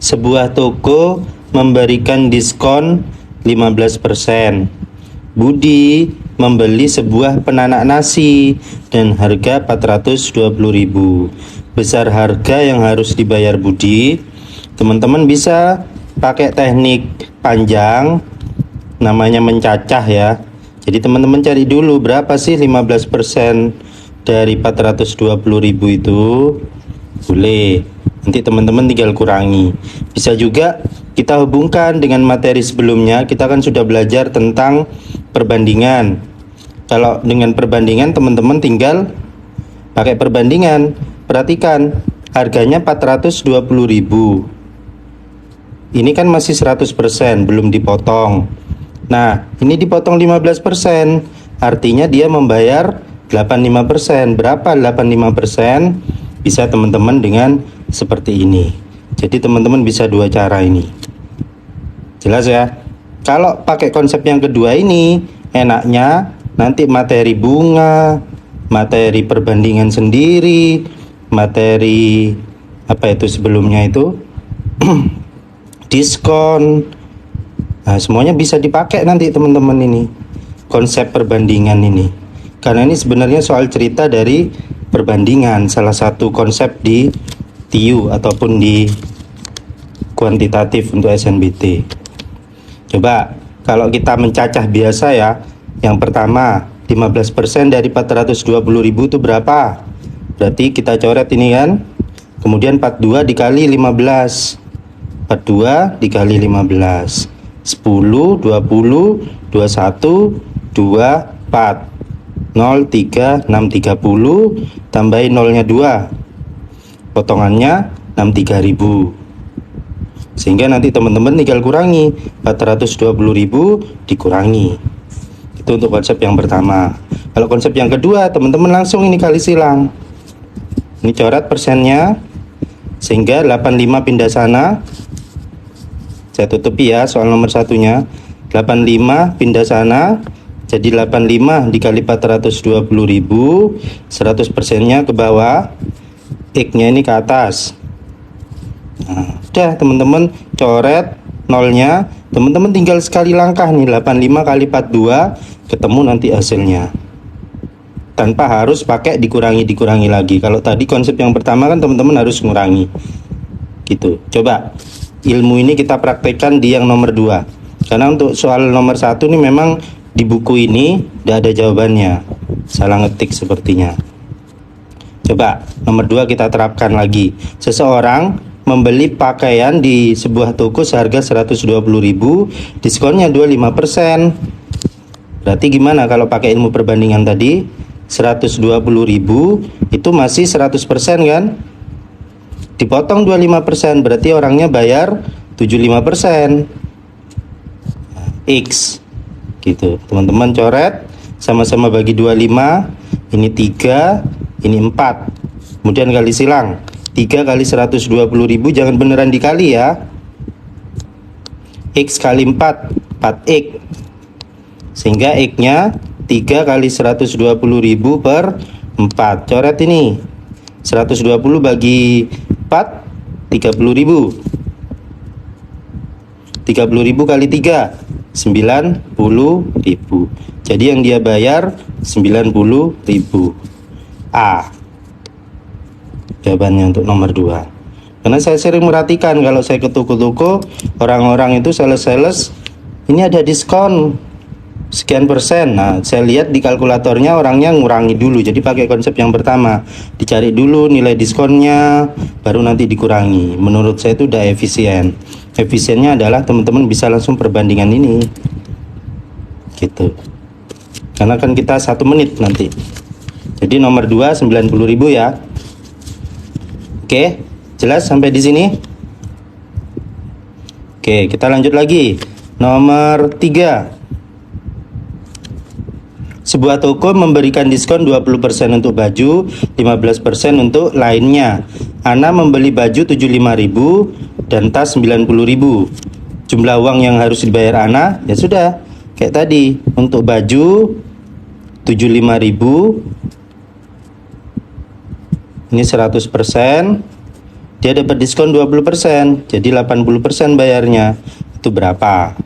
Sebuah toko memberikan diskon 15%. Budi membeli sebuah penanak nasi dan harga 420.000. Besar harga yang harus dibayar Budi. Teman-teman bisa pakai teknik panjang, namanya mencacah ya. Jadi teman-teman cari dulu berapa sih 15% dari 420.000 itu. Boleh, nanti teman-teman tinggal kurangi. Bisa juga kita hubungkan dengan materi sebelumnya. Kita kan sudah belajar tentang perbandingan. Kalau dengan perbandingan teman-teman tinggal pakai perbandingan. Perhatikan, harganya 420.000. Ini kan masih 100%, belum dipotong. Nah, ini dipotong 15%, artinya dia membayar 85%. Berapa 85%? Bisa teman-teman dengan seperti ini. Jadi teman-teman bisa dua cara ini. Jelas ya? Kalau pakai konsep yang kedua ini, enaknya nanti materi bunga, materi perbandingan sendiri, materi apa itu sebelumnya itu diskon. Nah, semuanya bisa dipakai nanti teman-teman ini. Konsep perbandingan ini. Karena ini sebenarnya soal cerita dari perbandingan, salah satu konsep di TIU ataupun di kuantitatif untuk SNBT. Coba kalau kita mencacah biasa ya, yang pertama 15% dari 420.000 itu berapa? Berarti kita coret ini kan. Kemudian 42 dikali 15. 42 dikali 15. 10, 20, 21, 24. 0, 3, 6, 30. Tambahin nolnya 2. Potongannya 63.000. Sehingga nanti teman-teman tinggal kurangi 420.000 dikurangi. Itu untuk konsep yang pertama. Kalau konsep yang kedua, teman-teman langsung ini kali silang. Ini coret persennya. Sehingga 85 pindah sana. Saya tutupi ya soal nomor satunya. 85 pindah sana. Jadi 85 dikali 420.000. 100%-nya ke bawah. X-nya ini ke atas. Nah, udah teman-teman coret nolnya. Teman-teman tinggal sekali langkah nih, 85 kali 42, ketemu nanti hasilnya. Tanpa harus pakai dikurangi lagi. Kalau tadi konsep yang pertama kan teman-teman harus ngurangi. Gitu. Coba ilmu ini kita praktekkan di yang nomor 2. Karena untuk soal nomor 1 nih memang di buku ini tidak ada jawabannya. Salah ngetik sepertinya. Coba nomor 2 kita terapkan lagi. Seseorang membeli pakaian di sebuah toko seharga 120.000, diskonnya 25%. Berarti gimana kalau pakai ilmu perbandingan tadi? 120.000 itu masih 100% kan? Dipotong 25%, berarti orangnya bayar 75%. X gitu. Teman-teman coret, sama-sama bagi 25. Ini 3, ini 4. Kemudian kali silang. 3 kali 120.000, jangan beneran dikali ya. X kali 4, 4X. Sehingga X-nya 3 kali 120.000 per 4. Coret ini. 120 bagi 4, 30.000. 30.000 kali 3, 90.000. Jadi yang dia bayar 90.000. A. Jawabannya untuk nomor 2. Karena saya sering merhatikan kalau saya ke toko-toko, orang-orang itu sales-sales, ini ada diskon sekian persen. Nah, saya lihat di kalkulatornya orangnya ngurangi dulu. Jadi pakai konsep yang pertama, dicari dulu nilai diskonnya, baru nanti dikurangi. Menurut saya itu udah efisien. Efisiennya adalah teman-teman bisa langsung perbandingan ini. Gitu. Karena kan kita 1 menit nanti. Jadi nomor 2 90.000 ya. Oke, jelas sampai di sini? Oke, kita lanjut lagi. Nomor 3. Sebuah toko memberikan diskon 20% untuk baju, 15% untuk lainnya. Ana membeli baju 75.000 dan tas 90.000. Jumlah uang yang harus dibayar Ana, ya sudah. Kayak tadi, untuk baju 75.000. Ini 100%. dia dapat diskon 20%, jadi 80% bayarnya. Itu berapa?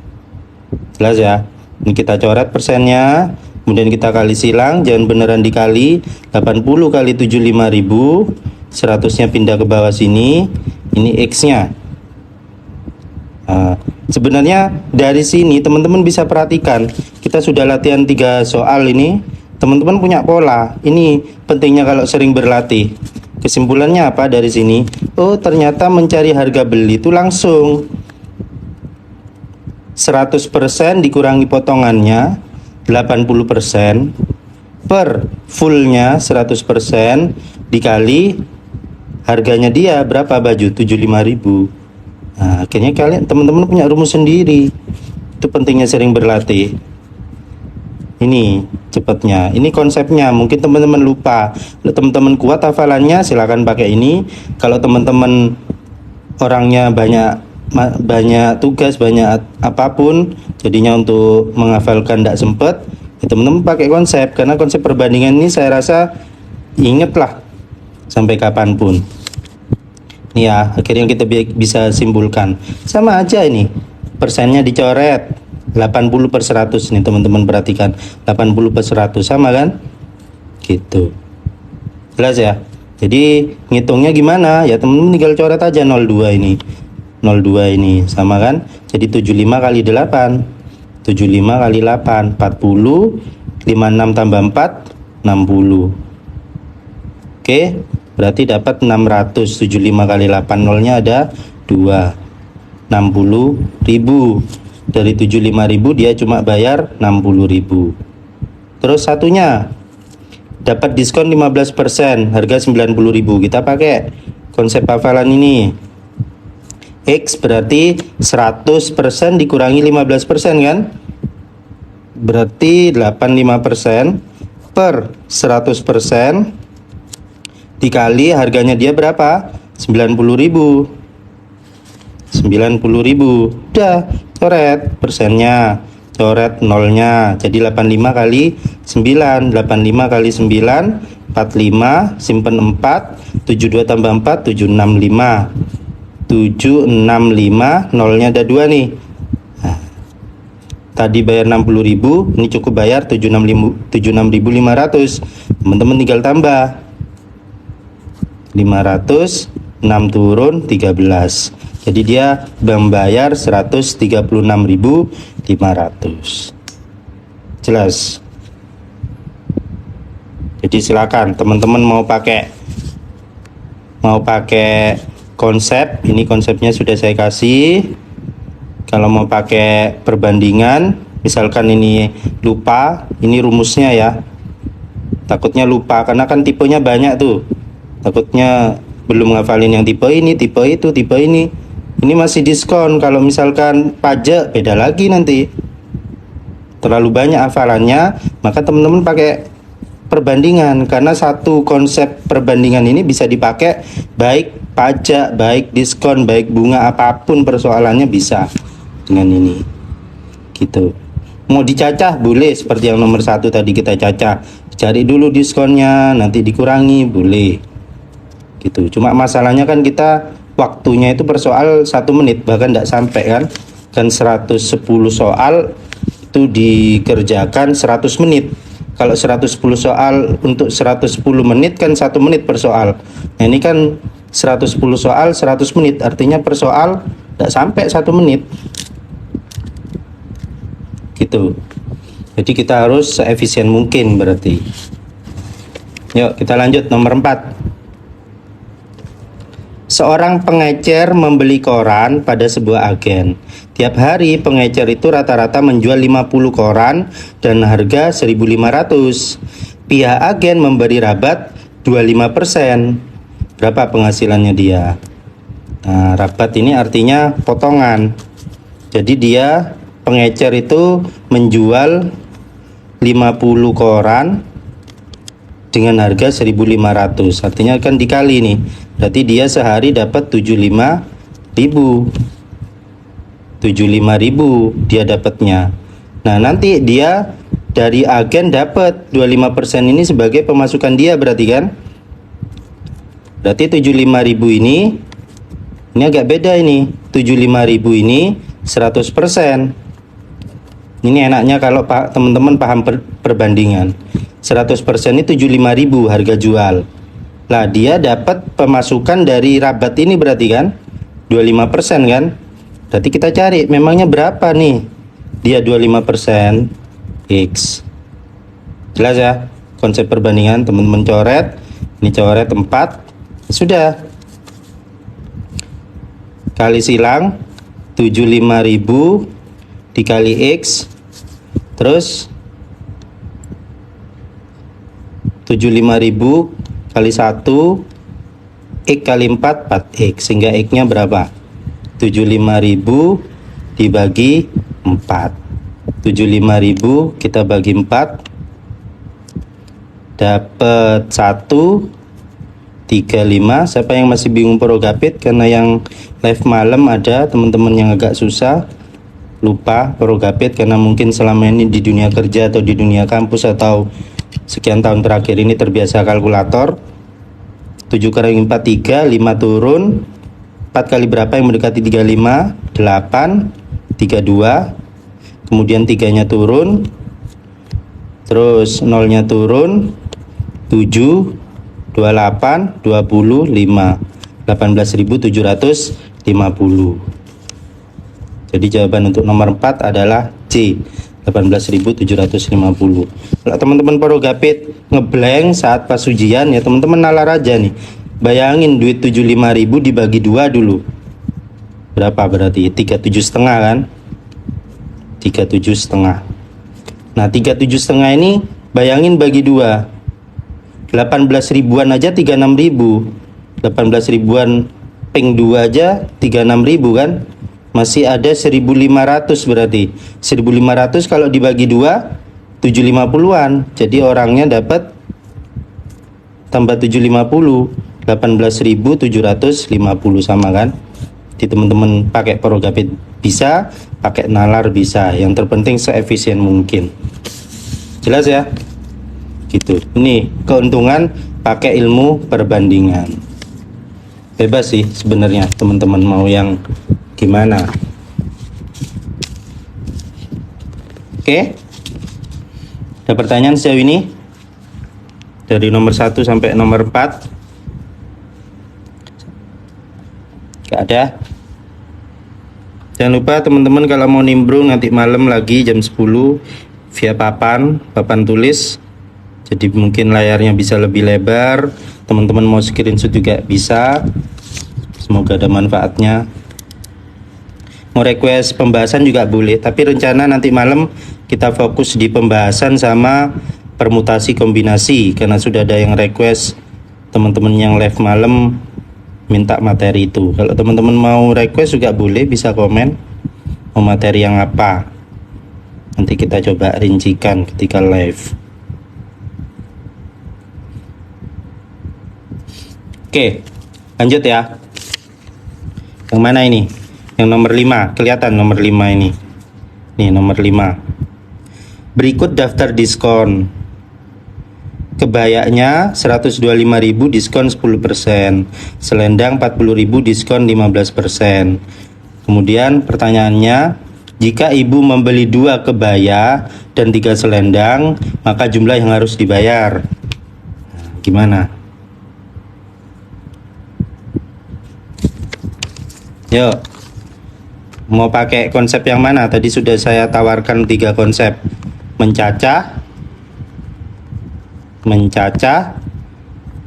Jelas ya? Ini kita coret persennya, kemudian kita kali silang, jangan beneran dikali. 80 kali 75.000, 100-nya pindah ke bawah sini, ini X-nya. Nah, sebenarnya dari sini teman-teman bisa perhatikan, kita sudah latihan 3 soal ini, teman-teman punya pola. Ini pentingnya kalau sering berlatih. Kesimpulannya apa dari sini? Oh, ternyata mencari harga beli itu langsung 100% dikurangi potongannya 80% per fullnya 100% dikali harganya dia berapa baju 75.000. Nah, akhirnya kalian teman-teman punya rumus sendiri. Itu pentingnya sering berlatih. Ini cepatnya, ini konsepnya. Mungkin teman-teman lupa. Kalau teman-teman kuat hafalannya silahkan pakai ini. Kalau teman-teman orangnya banyak tugas, banyak apapun, jadinya untuk menghafalkan tidak sempat, ya teman-teman pakai konsep. Karena konsep perbandingan ini saya rasa ingatlah sampai kapanpun. Ini ya, akhirnya kita bisa simpulkan. Sama aja ini, persennya dicoret 80/100 nih teman-teman perhatikan, 80/100 sama kan? Gitu. Jelas ya? Jadi ngitungnya gimana? Ya teman-teman tinggal coret aja 02 ini. 02 ini sama kan? Jadi 75 kali 8. 75 kali 8 40, 56 tambah 4 60. Oke, berarti dapat 600. 75 kali 8, nolnya ada 2. 60.000. Dari 75.000 dia cuma bayar 60.000. Terus satunya dapat diskon 15%, harga 90.000. Kita pakai konsep hafalan ini. X berarti 100% dikurangi 15% kan? Berarti 85% per 100% dikali harganya dia berapa? 90.000. 90.000. Udah, coret persennya, coret nolnya. Jadi 85 kali 9, 85 kali 9 45, simpen 4, 72 tambah 4 765. 765, nolnya ada 2 nih. Nah, tadi bayar 60.000, ini cukup bayar 76.500. Teman-teman tinggal tambah 500, 6 turun 13. Jadi dia membayar 136.500. Jelas? Jadi silakan teman-teman mau pakai konsep, ini konsepnya sudah saya kasih. Kalau mau pakai perbandingan, misalkan ini lupa, ini rumusnya ya. Takutnya lupa karena kan tipenya banyak tuh. Takutnya belum ngafalin yang tipe ini, tipe itu, tipe ini. Ini masih diskon. Kalau misalkan pajak beda lagi nanti. Terlalu banyak hafalannya, maka teman-teman pakai perbandingan, karena satu konsep perbandingan ini bisa dipakai baik pajak, baik diskon, baik bunga, apapun persoalannya bisa dengan ini. Gitu. Mau dicacah boleh, seperti yang nomor 1 tadi kita cacah. Cari dulu diskonnya, nanti dikurangi boleh. Gitu. Cuma masalahnya kan kita waktunya itu per soal 1 menit, bahkan tidak sampai kan. Kan 110 soal itu dikerjakan 100 menit. Kalau 110 soal untuk 110 menit kan 1 menit per soal. Nah ini kan 110 soal 100 menit, artinya per soal tidak sampai 1 menit. Gitu. Jadi kita harus seefisien mungkin berarti. Yuk kita lanjut nomor 4. Seorang pengecer membeli koran pada sebuah agen. Tiap hari pengecer itu rata-rata menjual 50 koran dan harga 1.500. Pihak agen memberi rabat 25%. Berapa penghasilannya dia? Nah, rabat ini artinya potongan. Jadi dia pengecer itu menjual 50 koran dengan harga 1.500. Artinya kan dikali nih. Berarti dia sehari dapat 75.000. 75.000 dia dapatnya. Nah, nanti dia dari agen dapat 25% ini sebagai pemasukan dia berarti kan? Berarti 75.000 ini Ini agak beda ini. 75.000 ini 100%. Ini enaknya kalau teman-teman paham perbandingan. 100% ini 75.000 harga jual. Lah dia dapat pemasukan dari rabat ini berarti kan 25% kan. Berarti kita cari memangnya berapa nih. Dia 25% X. Jelas ya konsep perbandingan, teman-teman coret. Ini coret 4. Sudah. Kali silang 75.000 dikali X. Terus 75.000 kali 1 X kali 4 4X, sehingga X nya berapa? 75.000 dibagi 4. 75.000 kita bagi 4 dapat 135. Siapa yang masih bingung Progapit karena yang live malam ada teman-teman yang agak susah lupa Progapit karena mungkin selama ini di dunia kerja atau di dunia kampus atau sekian tahun terakhir ini terbiasa kalkulator. 7 kali 4 3, 5 turun, 4 kali berapa yang mendekati 35? 8, 32, kemudian 3 nya turun, terus 0 nya turun, 7, 28, 25, 18.750. Jadi jawaban untuk nomor 4 adalah C, 18.750. Kalau teman-teman Progapit ngeblank saat pas ujian ya teman-teman nalar aja nih. Bayangin duit 75.000 dibagi 2 dulu. Berapa berarti? 37,5 kan? 37,5. Nah 37,5 ini bayangin bagi 2. 18 ribuan aja 36.000. 18 ribuan ping 2 aja 36.000 kan? Masih ada 1.500 berarti 1.500 kalau dibagi 2 750-an. Jadi orangnya dapat tambah 750 18.750 sama kan. Jadi teman-teman pakai Progapit bisa, pakai nalar bisa. Yang terpenting seefisien mungkin. Jelas ya? Gitu. Ini keuntungan pakai ilmu perbandingan. Bebas sih sebenarnya teman-teman mau yang gimana. Oke, ada pertanyaan sejauh ini dari nomor 1 sampai nomor 4? Gak ada. Jangan lupa teman-teman kalau mau nimbrung nanti malam lagi jam 10 via papan tulis. Jadi mungkin layarnya bisa lebih lebar. Teman-teman mau screenshot juga bisa. Semoga ada manfaatnya. Mau request pembahasan juga boleh, tapi rencana nanti malam kita fokus di pembahasan sama permutasi kombinasi karena sudah ada yang request teman-teman yang live malam minta materi itu. Kalau teman-teman mau request juga boleh, bisa komen mau materi yang apa, nanti kita coba rincikan ketika live. Oke, lanjut ya. Yang mana ini? Yang nomor 5, kelihatan nomor 5 ini. Nih nomor 5. Berikut daftar diskon. Kebayaknya 125.000 diskon 10%, selendang 40.000 diskon 15%. Kemudian pertanyaannya, jika ibu membeli 2 kebaya dan 3 selendang, maka jumlah yang harus dibayar. Nah, gimana? Yuk. Mau pakai konsep yang mana? Tadi sudah saya tawarkan 3 konsep. Mencacah,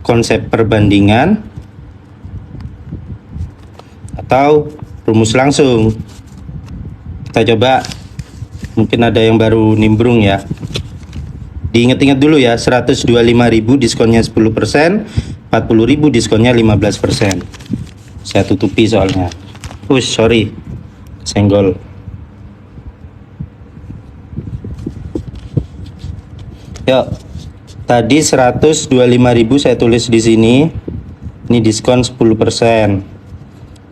konsep perbandingan, atau rumus langsung. Kita coba, mungkin ada yang baru nimbrung ya. Diingat-ingat dulu ya, 125.000 diskonnya 10%, 40.000 diskonnya 15%. Saya tutupi soalnya. Sorry. Senggol. Yuk. Tadi 125.000 saya tulis di sini. Ini diskon 10%.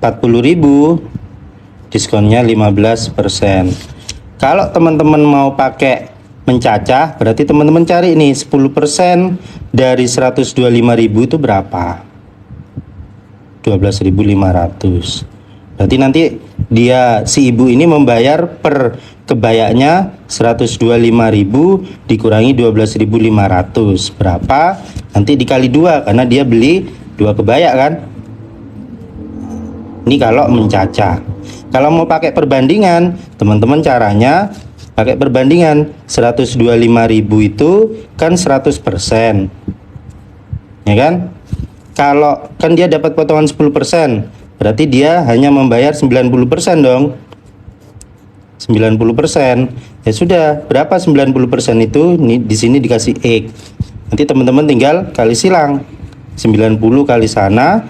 40.000 diskonnya 15%. Kalau teman-teman mau pakai mencacah, berarti teman-teman cari nih 10% dari 125.000 itu berapa? 12.500. Berarti nanti si ibu ini membayar per kebayaknya 125.000 dikurangi 12.500 berapa? Nanti dikali 2 karena dia beli 2 kebayak kan. Ini kalau mencacah. Kalau mau pakai perbandingan, teman-teman caranya pakai perbandingan. 125.000 itu kan 100%. Ya kan? Kalau kan dia dapat potongan 10%, berarti dia hanya membayar 90% dong. 90%. Ya sudah, berapa 90% itu? Ini di sini dikasih X. Nanti teman-teman tinggal kali silang. 90 kali sana.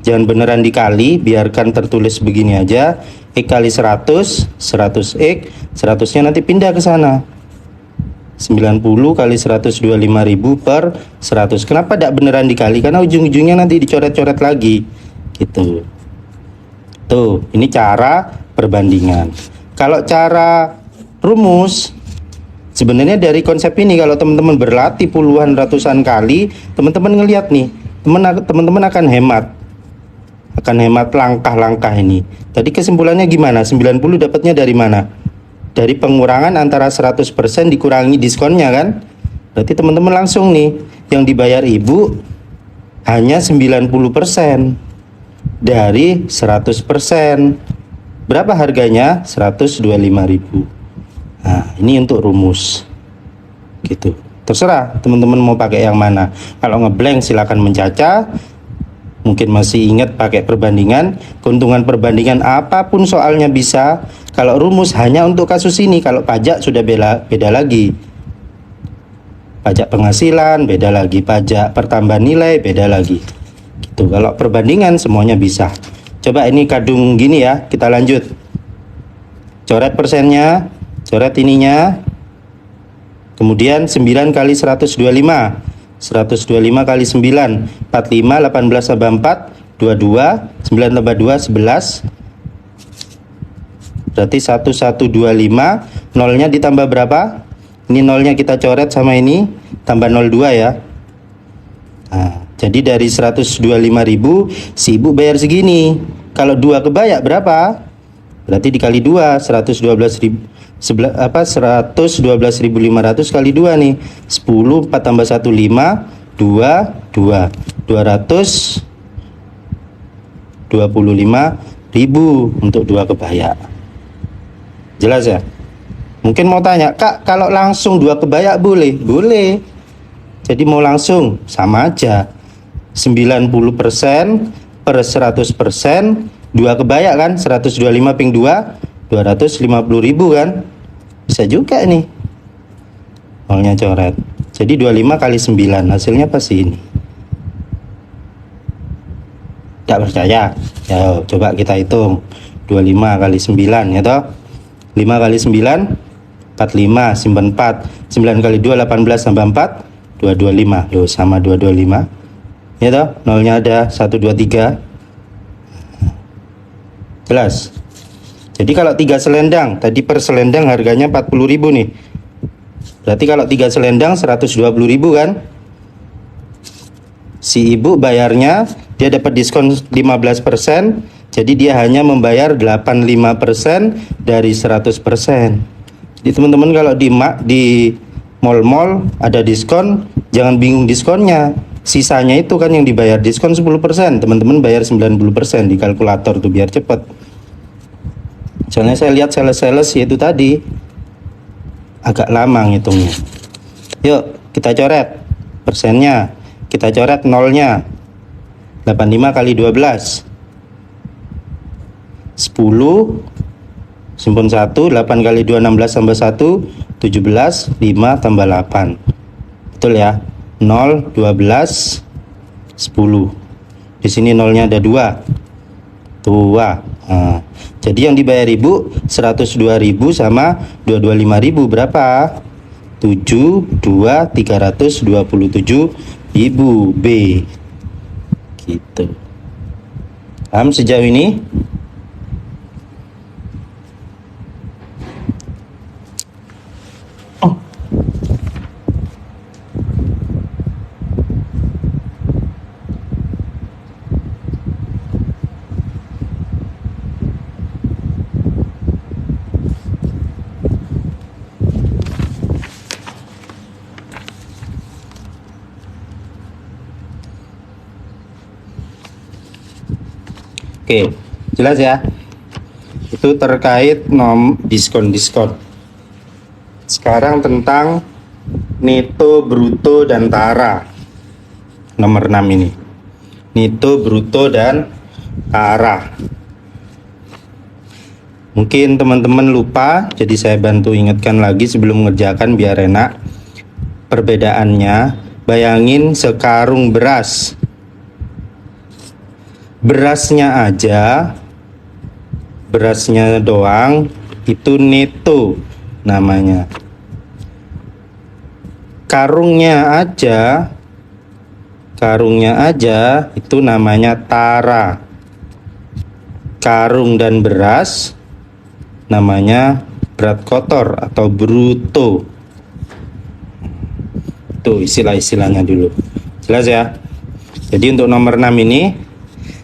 Jangan beneran dikali, biarkan tertulis begini aja. X kali 100, 100x, 100-nya nanti pindah ke sana. 90 kali 125.000 per 100. Kenapa tidak beneran dikali? Karena ujung-ujungnya nanti dicoret-coret lagi. Gitu. Tuh, ini cara perbandingan. Kalau cara rumus, sebenarnya dari konsep ini kalau teman-teman berlatih puluhan ratusan kali, teman-teman ngelihat nih, teman-teman akan hemat langkah-langkah ini. Tadi kesimpulannya gimana? 90 dapatnya dari mana? Dari pengurangan antara 100% dikurangi diskonnya kan? Berarti teman-teman langsung nih, yang dibayar ibu hanya 90% dari 100%. Berapa harganya? 125.000. Nah, ini untuk rumus. Gitu. Terserah teman-teman mau pakai yang mana. Kalau ngeblank silakan mencacah. Mungkin masih ingat pakai perbandingan, keuntungan perbandingan apapun soalnya bisa. Kalau rumus hanya untuk kasus ini, kalau pajak sudah beda lagi. Pajak penghasilan beda lagi, pajak pertambahan nilai beda lagi. Gitu. Kalau perbandingan semuanya bisa. Coba ini kadung gini ya, kita lanjut. Coret persennya, coret ininya. Kemudian 9 kali 125. 125 kali 9, 45, 18 tambah 4, 22, 9 tambah 2, 11. Berarti 1125, nolnya ditambah berapa? Ini nolnya kita coret sama ini, tambah 02 ya. Nah, jadi dari 125.000, si ibu bayar segini. Kalau 2 kebayak berapa? Berarti dikali 2, 112.000. 112.500 kali 2 nih. 10, 4 tambah 1, 5, 2, 225.000 untuk 2 kebayak. Jelas ya? Mungkin mau tanya, Kak, kalau langsung 2 kebayak boleh? Boleh. Jadi mau langsung sama aja. 90% per 100%, 2 kebayak kan? 125 ping 2, 250.000 kan? Bisa juga nih. Nolnya coret. Jadi 25 kali 9, hasilnya pasti ini. Tidak percaya? Ya, coba kita hitung. 25 kali 9 ya toh. 5 kali 9 45, simpan 4. 9 kali 2 18 tambah 4 225. Loh, sama 225. Ya toh, nolnya ada 1 2 3. Jelas? Jadi kalau 3 selendang, tadi per selendang harganya 40.000 nih. Berarti kalau 3 selendang 120.000 kan? Si ibu bayarnya, dia dapat diskon 15%, jadi dia hanya membayar 85% dari 100%. Jadi teman-teman kalau di mall-mall ada diskon, jangan bingung diskonnya. Sisanya itu kan yang dibayar diskon 10%, teman-teman bayar 90% di kalkulator tuh biar cepet. Soalnya saya lihat sales-sales itu tadi agak lama ngitungnya. Yuk kita coret persennya, kita coret nolnya. 85 kali 12 10, simpun 1, 8 kali 2 16 tambah 1 17, 5 tambah 8. Betul ya? 0, 12, 10. Di sini nolnya ada 2. Tua. Nah, jadi yang dibayar ibu 102.000 sama 225.000 berapa? 327.000 B. Gitu. Paham sejauh ini? Oke, jelas ya. Itu terkait diskon-diskon. Sekarang tentang neto, bruto, dan tara. Nomor 6 ini. Neto, bruto, dan tara. Mungkin teman-teman lupa, jadi saya bantu ingatkan lagi sebelum mengerjakan biar enak. Perbedaannya, bayangin sekarung beras. Berasnya aja, berasnya doang itu neto namanya. Karungnya aja itu namanya tara. Karung dan beras namanya berat kotor atau bruto. Itu istilah-istilahnya dulu. Jelas ya? Jadi untuk nomor 6 ini,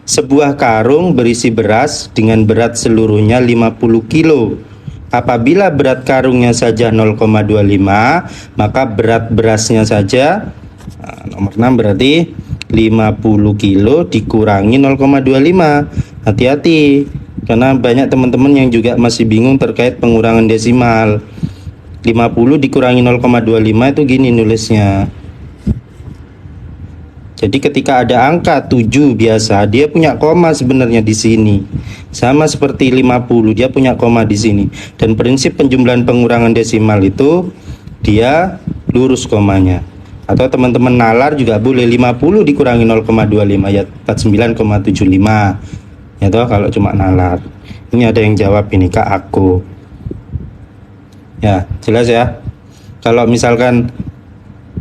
sebuah karung berisi beras dengan berat seluruhnya 50 kilo. Apabila berat karungnya saja 0,25, maka berat berasnya saja, nomor 6 berarti 50 kilo dikurangi 0,25. Hati-hati, karena banyak teman-teman yang juga masih bingung terkait pengurangan desimal. 50 dikurangi 0,25 itu gini nulisnya. Jadi ketika ada angka 7 biasa, dia punya koma sebenarnya di sini. Sama seperti 50, dia punya koma di sini. Dan prinsip penjumlahan pengurangan desimal itu dia lurus komanya. Atau teman-teman nalar juga boleh 50 dikurangi 0,25 ya 49,75. Ya toh kalau cuma nalar. Ini ada yang jawab ini Kak aku. Ya, jelas ya. Kalau misalkan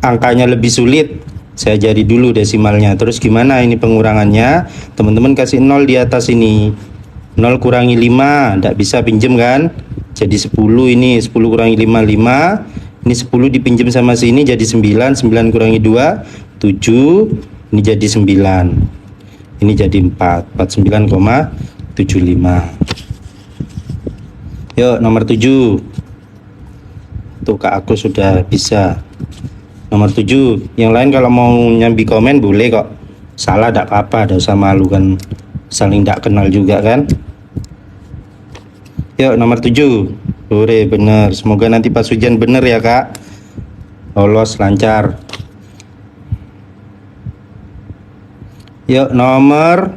angkanya lebih sulit, saya jadi dulu desimalnya. Terus gimana ini pengurangannya? Teman-teman kasih 0 di atas ini. 0 kurangi 5, tidak bisa pinjem kan? Jadi 10 ini, 10 kurangi 5, 5. Ini 10 dipinjem sama sini jadi 9. 9 kurangi 2, 7. Ini jadi 9. Ini jadi 4. 49,75. Yuk nomor 7. Tuh Kak aku sudah bisa. Nomor 7, yang lain kalau mau nyambi komen boleh kok. Salah tidak apa-apa, tidak usah malu kan. Saling tidak kenal juga kan. Yuk nomor 7. Boleh bener. Semoga nanti pas ujian bener ya Kak. Lolos lancar. Yuk nomor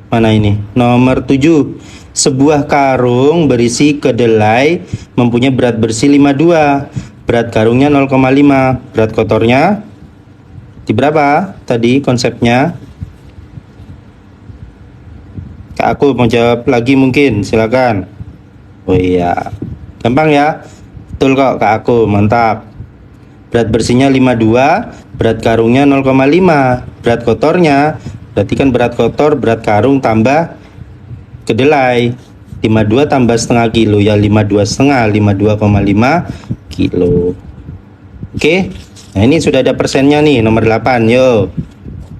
mana ini? Nomor 7. Sebuah karung berisi kedelai mempunyai berat bersih 52. Berat karungnya 0,5. Berat kotornya di berapa tadi konsepnya? Kak aku mau jawab lagi mungkin, silakan. Oh iya, gampang ya. Betul kok Kak aku, mantap. Berat bersihnya 52, berat karungnya 0,5. Berat kotornya, berarti kan berat kotor, berat karung tambah kedelai. 52 tambah setengah kilo ya 52 setengah, 52,5 kilo. Oke, nah ini sudah ada persennya nih, nomor 8. Yo,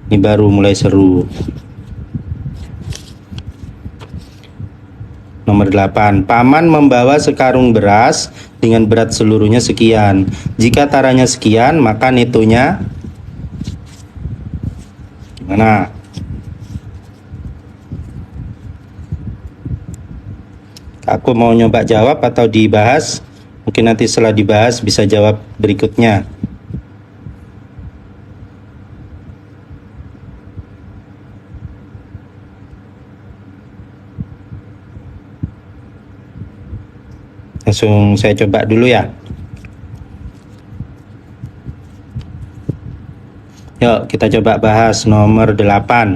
ini baru mulai seru. Nomor 8. Paman membawa sekarung beras dengan berat seluruhnya sekian. Jika taranya sekian, maka netonya gimana? Aku mau nyoba jawab atau dibahas? Mungkin nanti setelah dibahas bisa jawab berikutnya. Langsung saya coba dulu ya. Yuk kita coba bahas nomor 8.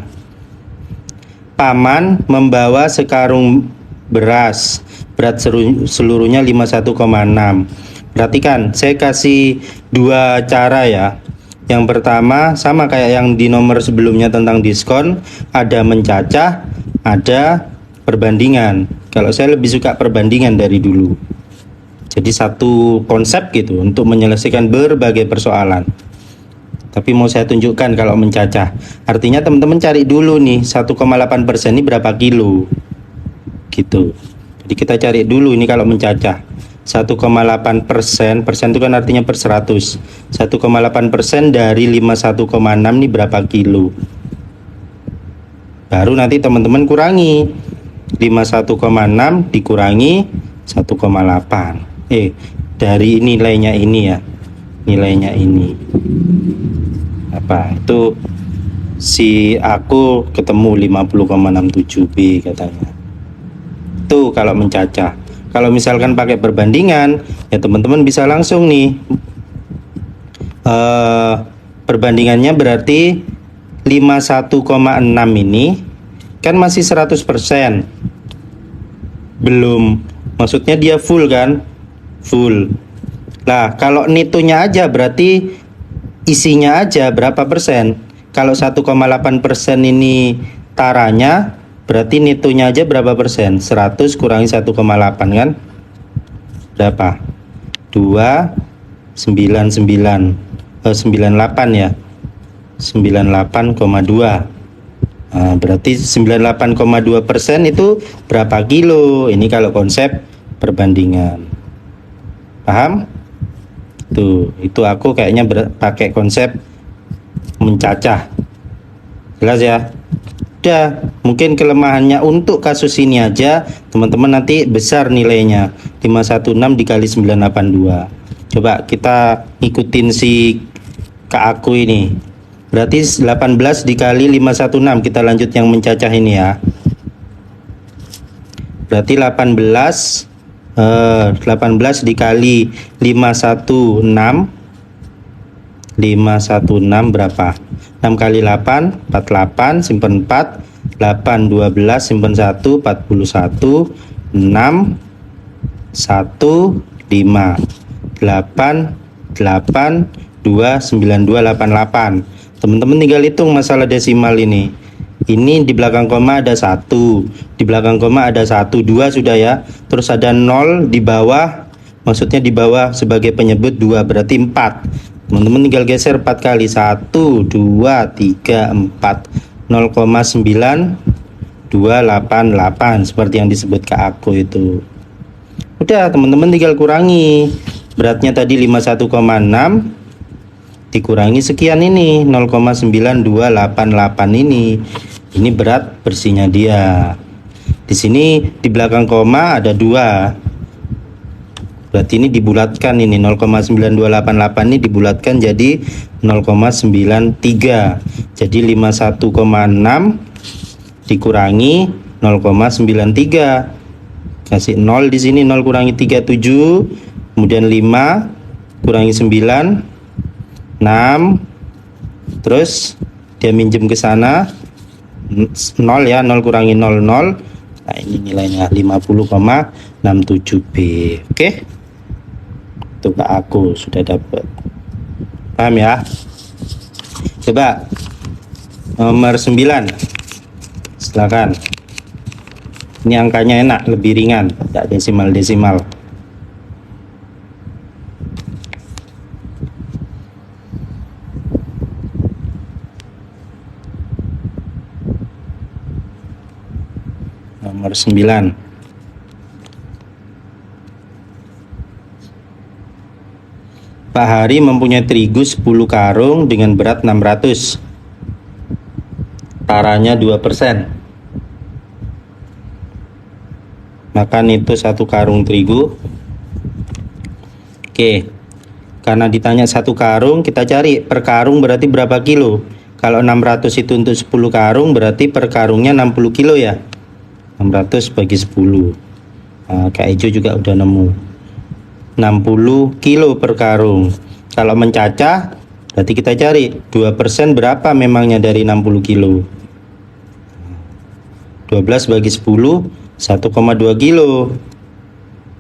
Paman membawa sekarung beras, berat seluruhnya 51,6. Perhatikan, saya kasih dua cara ya. Yang pertama sama kayak yang di nomor sebelumnya tentang diskon, ada mencacah, ada perbandingan. Kalau saya lebih suka perbandingan dari dulu. Jadi satu konsep gitu untuk menyelesaikan berbagai persoalan. Tapi mau saya tunjukkan kalau mencacah. Artinya teman-teman cari dulu nih 1,8% ini berapa kilo. Gitu. Jadi kita cari dulu ini kalau mencacah 1,8%, persen itu kan artinya per 100. 1,8% dari 51,6 ini berapa kilo? Baru nanti teman-teman kurangi 51,6 dikurangi 1,8. Dari nilainya ini ya. Nilainya ini. Apa? Itu si aku ketemu 50,67B katanya. Itu kalau mencacah. Kalau misalkan pakai perbandingan, ya teman-teman bisa langsung nih. Perbandingannya berarti 51,6 ini kan masih 100%. Belum, maksudnya dia full kan? Full. Lah, kalau nitonya aja berarti isinya aja berapa persen? Kalau 1,8% ini taranya, berarti nitonya aja berapa persen? 100 kurangi 1,8 kan? Berapa? 98 ya. 98,2. Nah, berarti 98,2% itu berapa kilo? Ini kalau konsep perbandingan. Paham? Tuh, itu aku kayaknya pakai konsep mencacah. Jelas ya? Udah, mungkin kelemahannya untuk kasus ini aja, teman-teman nanti besar nilainya. 516 dikali 982. Coba kita ikutin si Kak aku ini. Berarti 18 dikali 516. Kita lanjut yang mencacah ini ya. Berarti 18 dikali 516 berapa? 6 kali 8 48, simpen 4, 8 12, simpen 1, 41, 6 1 5 8 8 2 9 2 8 8. Teman-teman tinggal hitung masalah desimal ini. Ini di belakang koma ada 1, di belakang koma ada 1, 2 sudah ya. Terus ada 0 di bawah, maksudnya di bawah sebagai penyebut 2, berarti 4. Teman-teman tinggal geser 4 kali, 1 2 3 4, 0,9288 seperti yang disebut ke aku itu. Udah, teman-teman tinggal kurangi. Beratnya tadi 51,6 dikurangi sekian ini 0,9288 ini. Ini berat bersihnya dia. Di sini di belakang koma ada 2. Berarti ini dibulatkan, ini 0,9288 ini dibulatkan jadi 0,93. Jadi 51,6 dikurangi 0,93. Kasih 0 di sini, 0 kurangi 37, kemudian 5 kurangi 9 6, terus dia minjem ke sana 0 ya, 0 kurangi 0 0. Nah, ini nilainya 50,67B. Oke, itu Kak aku sudah dapat. Paham ya? Coba nomor 9, silakan. Ini angkanya enak, lebih ringan, tidak desimal-desimal. Nomor 9. Pak Hari mempunyai terigu 10 karung dengan berat 600. Taranya 2%. Maka itu 1 karung terigu. Oke. Karena ditanya 1 karung, kita cari per karung berarti berapa kilo. Kalau 600 itu untuk 10 karung, berarti per karungnya 60 kilo ya. 600 bagi 10. Nah, Kak Ejo juga udah nemu 60 kilo per karung. Kalau mencacah berarti kita cari 2% berapa memangnya dari 60 kilo. 12 bagi 10 1,2 kilo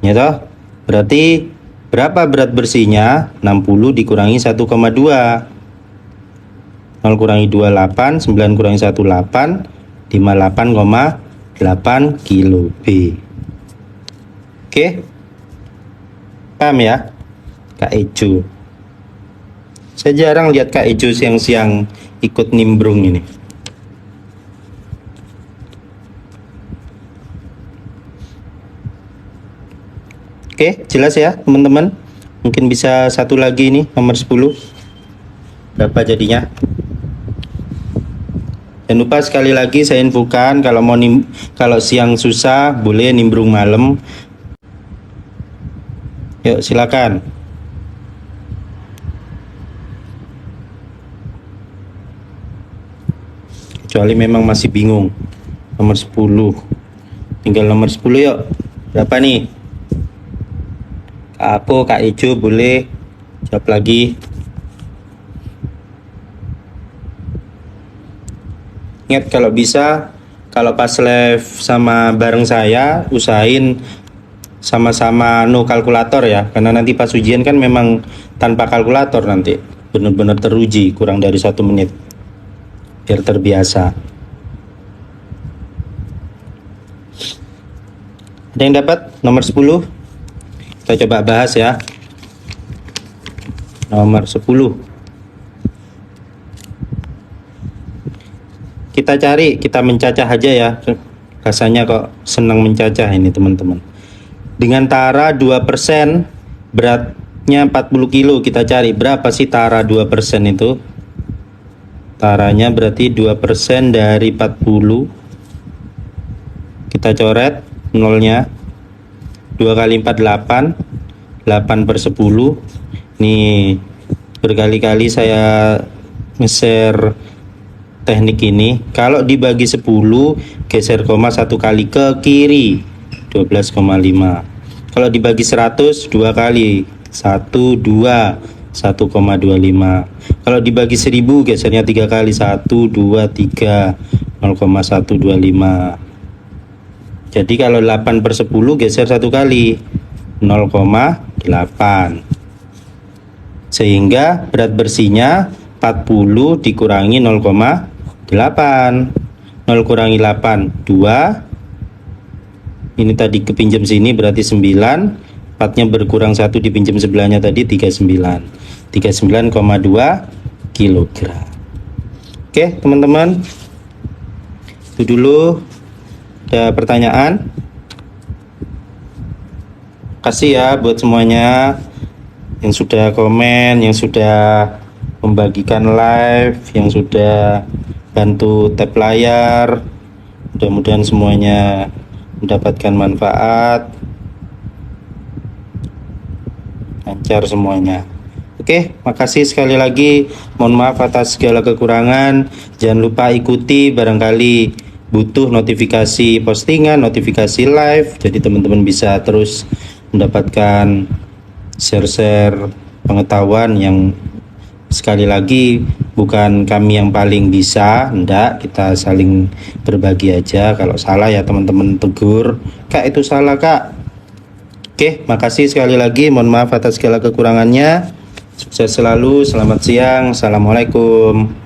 ya toh. Berarti berapa berat bersihnya? 60 dikurangi 1,2. 0 kurangi 28, 9 kurangi 1 8, 58,8 kilo B. Oke, paham ya Kak Ejo? Saya jarang lihat Kak Ejo siang-siang ikut nimbrung ini. Oke, jelas ya teman-teman? Mungkin bisa satu lagi nih, nomor 10. Berapa jadinya? Jangan lupa sekali lagi saya infokan, kalau siang susah boleh nimbrung malam. Yuk silakan. Kecuali memang masih bingung. Nomor 10. Tinggal nomor 10 yuk. Berapa nih? Kak Apo, Kak Ijo boleh jawab lagi. Ingat kalau bisa, kalau pas live sama bareng saya, usahain sama-sama no kalkulator ya, karena nanti pas ujian kan memang tanpa kalkulator nanti benar-benar teruji kurang dari 1 menit biar terbiasa. Ada yang dapat nomor 10? Kita coba bahas ya. Nomor 10 kita cari, kita mencacah aja ya. Rasanya kok senang mencacah ini teman-teman. Dengan tara 2%, beratnya 40 kilo, kita cari berapa sih tara 2% itu. Taranya berarti 2% dari 40. Kita coret nolnya. 2 kali 4 8. 8/10. Nih berkali-kali saya nge-share teknik ini. Kalau dibagi 10, geser koma 1 kali ke kiri, 12,5. Kalau dibagi 100, 2 kali, 1 2, 1,25. Kalau dibagi 1000, gesernya 3 kali, 1 2 3, 0,125. Jadi kalau 8/10 geser 1 kali, 0,8. Sehingga berat bersihnya 40 dikurangi 0,8. 0 kurangi 8, 2. Ini tadi kepinjam sini berarti 9. 4-nya berkurang 1 dipinjam sebelahnya tadi 39. 39,2 kg. Oke teman-teman, itu dulu. Ada pertanyaan? Kasih ya buat semuanya yang sudah komen, yang sudah membagikan live, yang sudah bantu tap layar. Mudah-mudahan semuanya mendapatkan manfaat, lancar semuanya. Oke, makasih sekali lagi. Mohon maaf atas segala kekurangan. Jangan lupa ikuti, barangkali butuh notifikasi postingan, notifikasi live, jadi teman-teman bisa terus mendapatkan share-share pengetahuan yang sekali lagi bukan kami yang paling bisa, enggak, kita saling berbagi aja. Kalau salah ya teman-teman tegur, Kak itu salah Kak. Oke, makasih sekali lagi, mohon maaf atas segala kekurangannya. Sukses selalu, selamat siang, assalamualaikum.